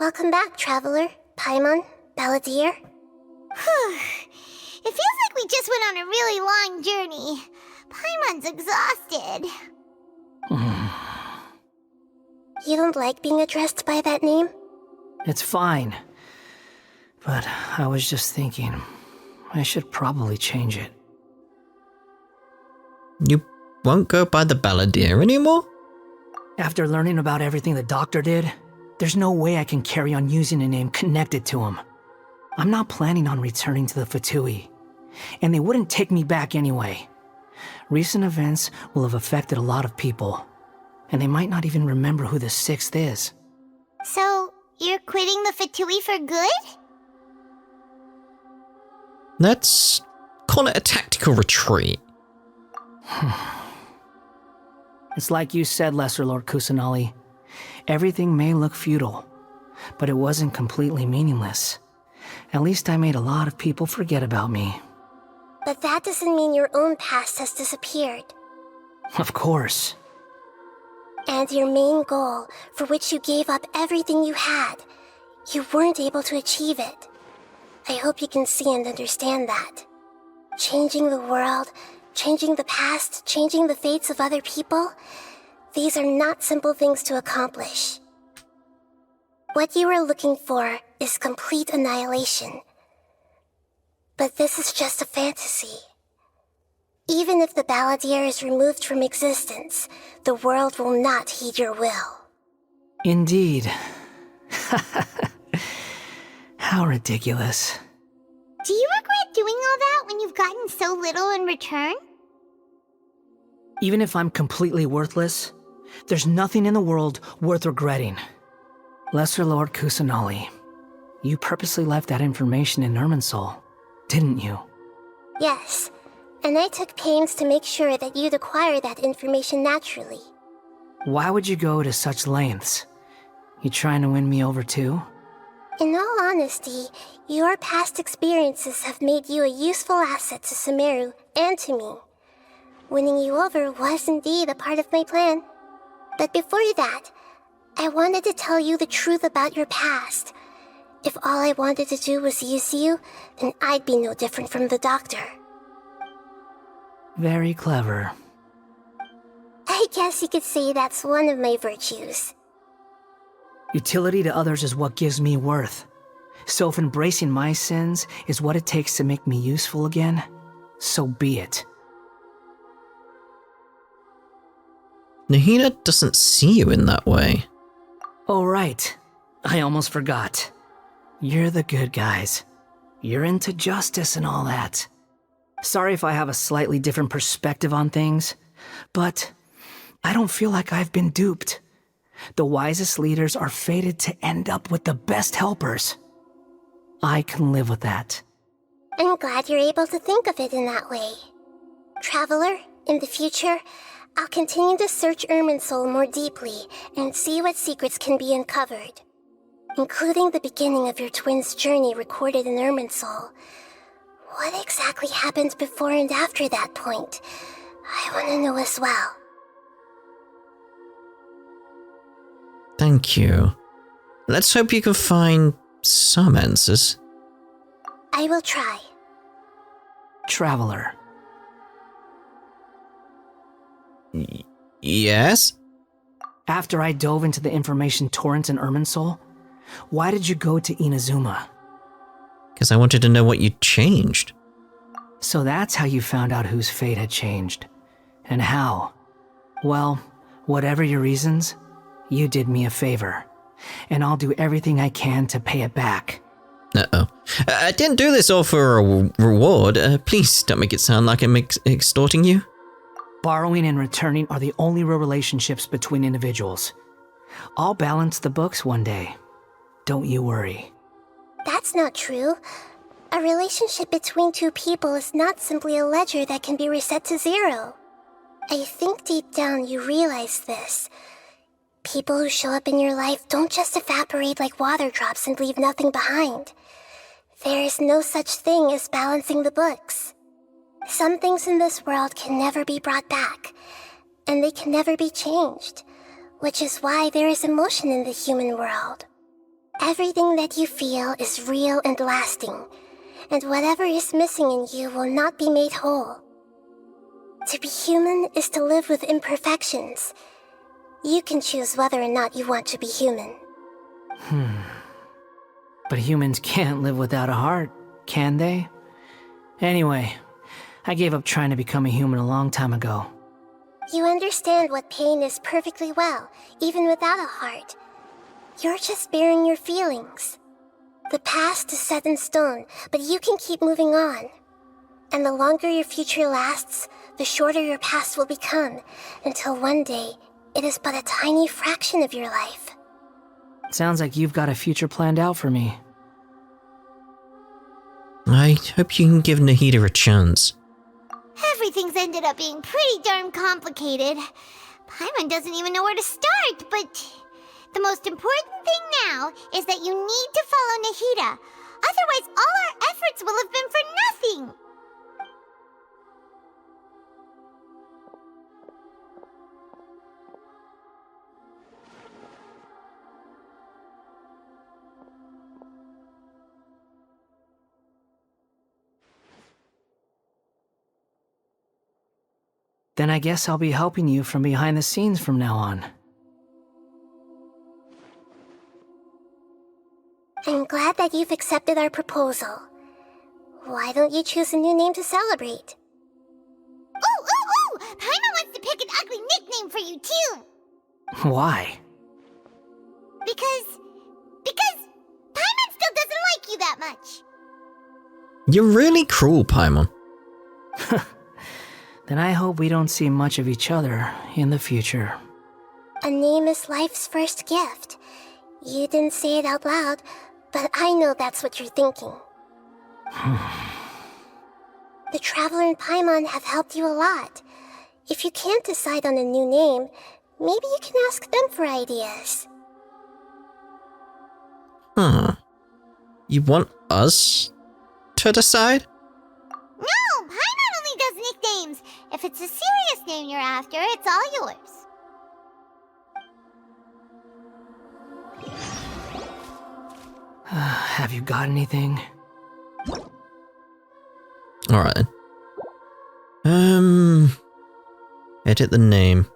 Welcome back, Traveler, Paimon, Balladeer. It feels like we just went on a really long journey. Paimon's exhausted. You don't like being addressed by that name? It's fine. But I was just thinking, I should probably change it. You won't go by the Balladeer anymore? After learning about everything the doctor did, there's no way I can carry on using a name connected to him. I'm not planning on returning to the Fatui, and they wouldn't take me back anyway. Recent events will have affected a lot of people, and they might not even remember who the 6th is. So, you're quitting the Fatui for good? Let's call it a tactical retreat. It's like you said, Lesser Lord Kusanali. Everything may look futile, but it wasn't completely meaningless. At least I made a lot of people forget about me. But that doesn't mean your own past has disappeared. Of course. And your main goal, for which you gave up everything you had, you weren't able to achieve it. I hope you can see and understand that. Changing the world, changing the past, changing the fates of other people, these are not simple things to accomplish. What you are looking for is complete annihilation. But this is just a fantasy. Even if the Balladeer is removed from existence, the world will not heed your will. Indeed. How ridiculous. Do you regret doing all that when you've gotten so little in return? Even if I'm completely worthless, there's nothing in the world worth regretting. Lesser Lord Kusanali, you purposely left that information in Irminsul, didn't you? Yes, and I took pains to make sure that you'd acquire that information naturally. Why would you go to such lengths? You trying to win me over too? In all honesty, your past experiences have made you a useful asset to Sumeru and to me. Winning you over was indeed a part of my plan. But before that, I wanted to tell you the truth about your past. If all I wanted to do was use you, then I'd be no different from the doctor. Very clever. I guess you could say that's one of my virtues. Utility to others is what gives me worth. So if embracing my sins is what it takes to make me useful again, so be it. Nahida doesn't see you in that way. Oh right, I almost forgot. You're the good guys. You're into justice and all that. Sorry if I have a slightly different perspective on things, but I don't feel like I've been duped. The wisest leaders are fated to end up with the best helpers. I can live with that. I'm glad you're able to think of it in that way. Traveler, in the future, I'll continue to search Irminsul more deeply and see what secrets can be uncovered, including the beginning of your twins' journey recorded in Irminsul. What exactly happened before and after that point? I want to know as well. Thank you. Let's hope you can find some answers. I will try. Traveler. Yes? After I dove into the information torrent in Irminsul, why did you go to Inazuma? Because I wanted to know what you changed. So that's how you found out whose fate had changed. And how? Well, whatever your reasons, you did me a favor. And I'll do everything I can to pay it back. Uh-oh. I didn't do this all for a reward. Please don't make it sound like I'm extorting you. Borrowing and returning are the only real relationships between individuals. I'll balance the books one day. Don't you worry. That's not true. A relationship between two people is not simply a ledger that can be reset to zero. I think deep down you realize this. People who show up in your life don't just evaporate like water drops and leave nothing behind. There is no such thing as balancing the books. Some things in this world can never be brought back, and they can never be changed, which is why there is emotion in the human world. Everything that you feel is real and lasting, and whatever is missing in you will not be made whole. To be human is to live with imperfections. You can choose whether or not you want to be human. But humans can't live without a heart, can they? Anyway, I gave up trying to become a human a long time ago. You understand what pain is perfectly well, even without a heart. You're just bearing your feelings. The past is set in stone, but you can keep moving on. And the longer your future lasts, the shorter your past will become, until one day, it is but a tiny fraction of your life. Sounds like you've got a future planned out for me. I hope you can give Nahida a chance. Everything's ended up being pretty darn complicated. Paimon doesn't even know where to start, but the most important thing now is that you need to follow Nahida. Otherwise, all our efforts will have been for nothing. Then I guess I'll be helping you from behind the scenes from now on. I'm glad that you've accepted our proposal. Why don't you choose a new name to celebrate? Ooh! Paimon wants to pick an ugly nickname for you, too. Why? Because Paimon still doesn't like you that much. You're really cruel, Paimon. Then I hope we don't see much of each other in the future. A name is life's first gift. You didn't say it out loud, but I know that's what you're thinking. The Traveler and Paimon have helped you a lot. If you can't decide on a new name, maybe you can ask them for ideas. No, You want us to decide? Paimon only does nicknames. If it's a serious name you're after, it's all yours. Have you got anything? Alright then. Edit the name.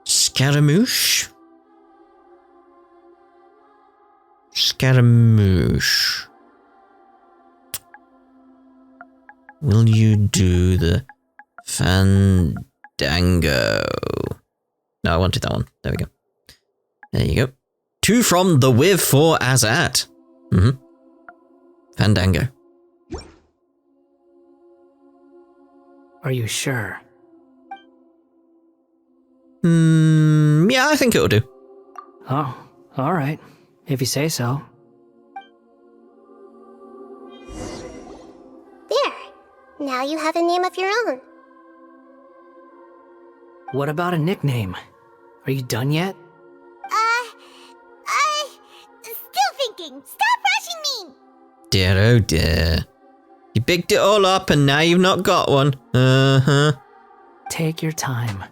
Scaramouche? Scaramouche. Will you do the Fandango? No, I wanted that one. There we go. There you go. To from the with for as at. Fandango. Are you sure? Yeah, I think it'll do. Oh, alright. If you say so. There. Now you have a name of your own. What about a nickname? Are you done yet? Still thinking. Stop rushing me. Dear, oh dear. You bigged it all up and now you've not got one. Take your time.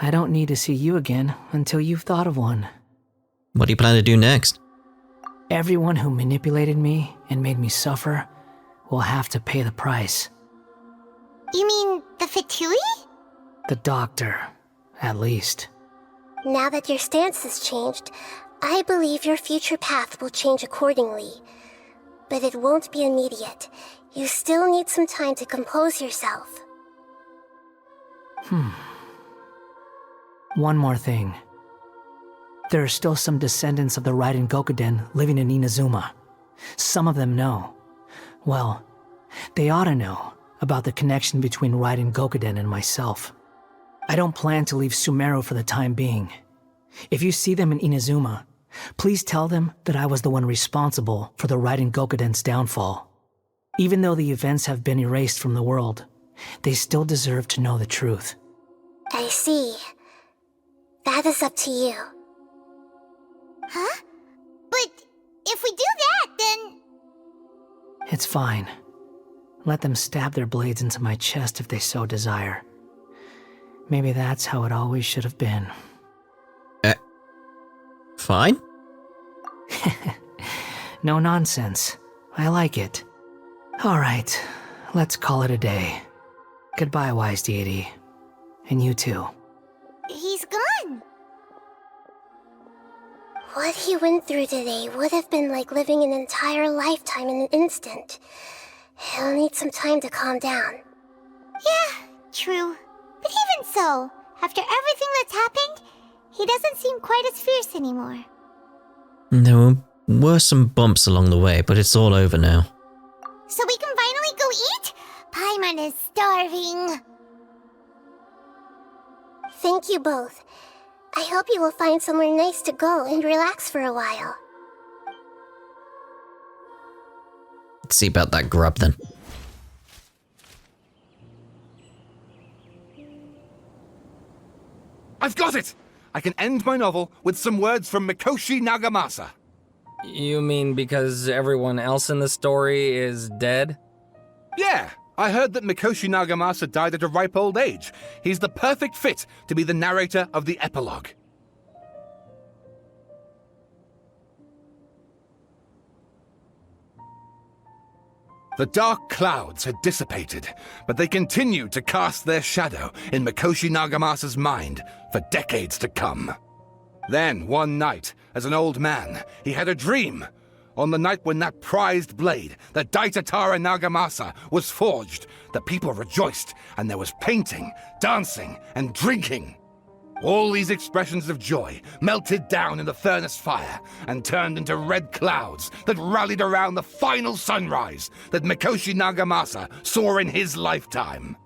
I don't need to see you again until you've thought of one. What do you plan to do next? Everyone who manipulated me and made me suffer will have to pay the price. You mean the Fatui? The doctor, at least. Now that your stance has changed, I believe your future path will change accordingly. But it won't be immediate. You still need some time to compose yourself. One more thing. There are still some descendants of the Raiden Gokuden living in Inazuma. Some of them know. Well, they ought to know about the connection between Raiden Gokuden and myself. I don't plan to leave Sumeru for the time being. If you see them in Inazuma, please tell them that I was the one responsible for the Raiden Gokuden's downfall. Even though the events have been erased from the world, they still deserve to know the truth. I see. That is up to you. Huh? But if we do that, then... It's fine. Let them stab their blades into my chest if they so desire. Maybe that's how it always should have been. Fine. No nonsense. I like it. Alright, let's call it a day. Goodbye, wise deity. And you too. He's gone. What he went through today would have been like living an entire lifetime in an instant. He'll need some time to calm down. Yeah, true. But even so, after everything that's happened, he doesn't seem quite as fierce anymore. There were some bumps along the way, but it's all over now. So we can finally go eat? Paimon is starving. Thank you both. I hope you will find somewhere nice to go and relax for a while. Let's see about that grub then. I've got it! I can end my novel with some words from Mikoshi Nagamasa. You mean because everyone else in the story is dead? Yeah, I heard that Mikoshi Nagamasa died at a ripe old age. He's the perfect fit to be the narrator of the epilogue. The dark clouds had dissipated, but they continued to cast their shadow in Mikoshi Nagamasa's mind for decades to come. Then, one night, as an old man, he had a dream. On the night when that prized blade, the Daitatara Nagamasa, was forged, the people rejoiced, and there was painting, dancing, and drinking. All these expressions of joy melted down in the furnace fire and turned into red clouds that rallied around the final sunrise that Mikoshi Nagamasa saw in his lifetime.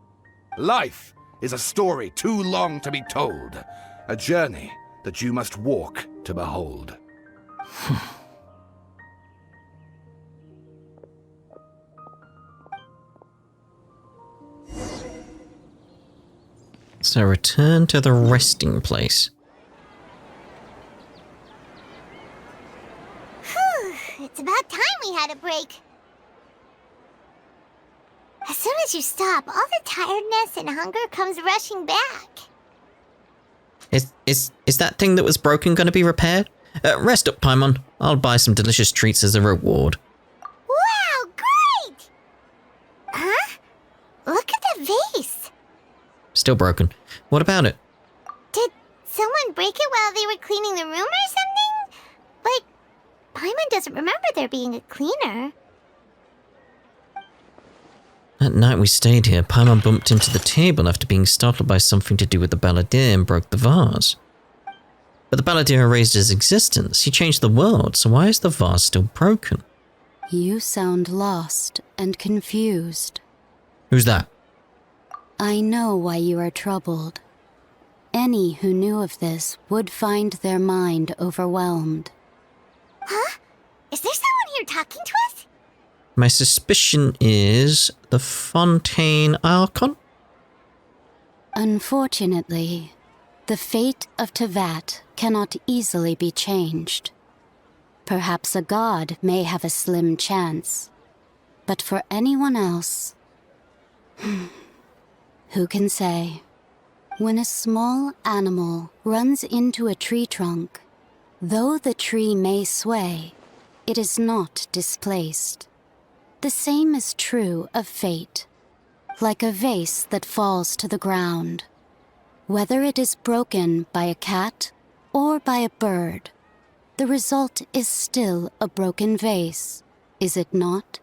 Life is a story too long to be told, a journey that you must walk to behold. So return to the resting place. Whew, it's about time we had a break. As soon as you stop, all the tiredness and hunger comes rushing back. Is that thing that was broken going to be repaired? Rest up, Paimon. I'll buy some delicious treats as a reward. Wow, great! Huh? Look at the vase. Still broken. What about it? Did someone break it while they were cleaning the room or something? But Paimon doesn't remember there being a cleaner. That night we stayed here, Paimon bumped into the table after being startled by something to do with the balladeer and broke the vase. But the balladeer erased his existence. He changed the world, so why is the vase still broken? You sound lost and confused. Who's that? I know why you are troubled. Any who knew of this would find their mind overwhelmed. Huh? Is there someone here talking to us? My suspicion is the Fontaine Archon? Unfortunately, the fate of Teyvat cannot easily be changed. Perhaps a god may have a slim chance, but for anyone else, who can say? When a small animal runs into a tree trunk, though the tree may sway, it is not displaced. The same is true of fate, like a vase that falls to the ground. Whether it is broken by a cat or by a bird, the result is still a broken vase, is it not?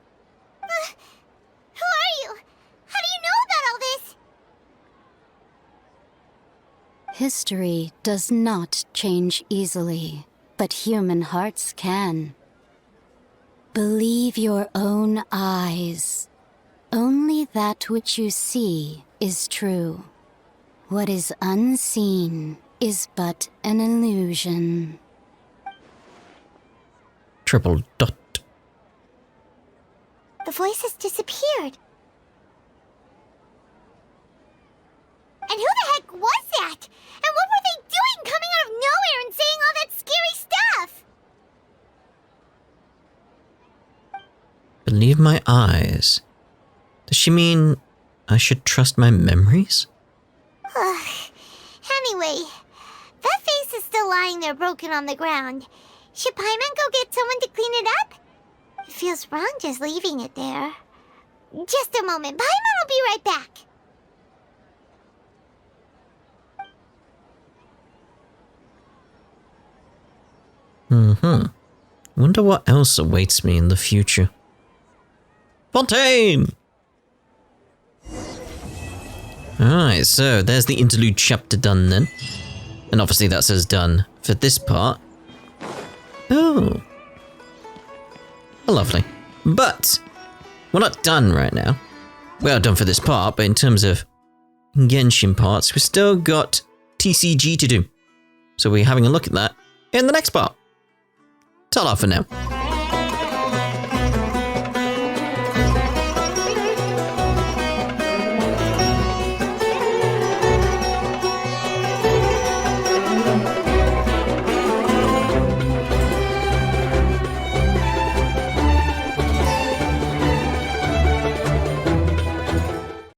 Who are you? How do you know about all this? History does not change easily, but human hearts can. Believe your own eyes. Only that which you see is true. What is unseen is but an illusion. Triple dot. The voice has disappeared. And who the heck was that? And what were they doing coming out of nowhere and saying all that scary stuff? Believe my eyes. Does she mean I should trust my memories? Anyway, that face is still lying lying there broken on the ground. Should Paimon go get someone to clean it up? It feels wrong just leaving it there. Just a moment. Paimon will be right back. Wonder what else awaits me in the future. Fontaine! Alright, so there's the interlude chapter done then. And obviously that says done for this part. Oh. Lovely. But we're not done right now. We are done for this part, but in terms of Genshin parts, we've still got TCG to do. So we're having a look at that in the next part. Ta-ra for now.